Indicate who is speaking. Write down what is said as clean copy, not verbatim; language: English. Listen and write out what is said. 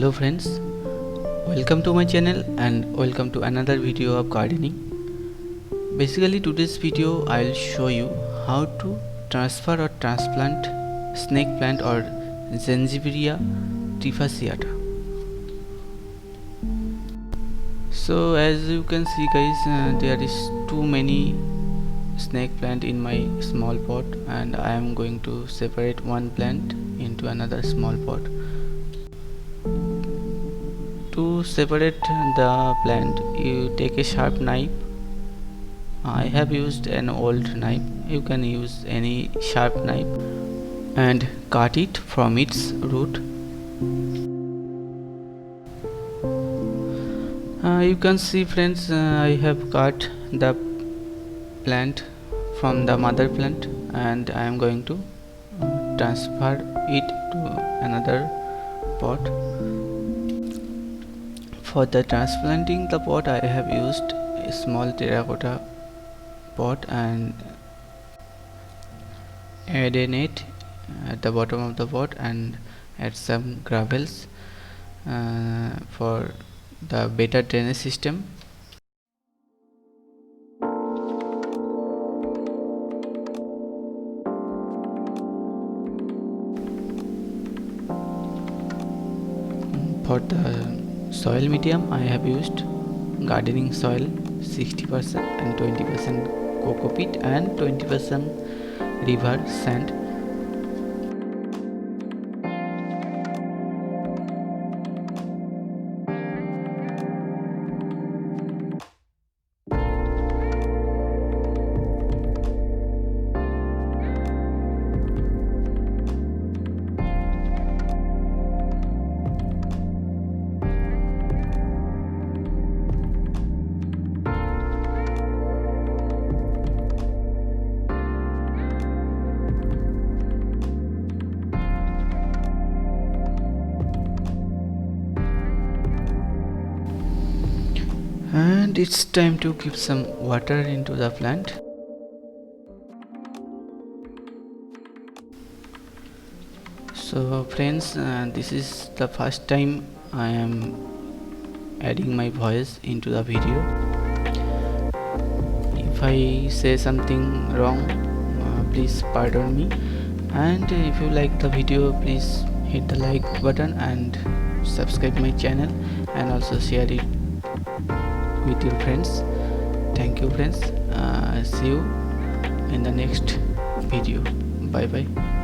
Speaker 1: Hello friends, welcome to my channel and welcome to another video of gardening. Basically today's video I'll show you how to transfer or transplant snake plant or Sansevieria trifasciata. So as you can see guys, there is too many snake plant in my small pot and I am going to separate one plant into another small pot. To separate the plant, you take a sharp knife. I have used an old knife. You can use any sharp knife and cut it from its root. You can see friends, I have cut the plant from the mother plant and I am going to transfer it to another pot. For the transplanting the pot, I have used a small terracotta pot and add a net at the bottom of the pot and add some gravels for the better drainage system. For the soil medium, I have used gardening soil 60% and 20% coco peat and 20% river sand. And it's time to give some water into the plant. So friends, this is the first time I am adding my voice into the video. If I say something wrong, please pardon me, and if you like the video, please hit the like button and subscribe my channel and also share it with your friends. Thank you friends. See you in the next video. Bye bye.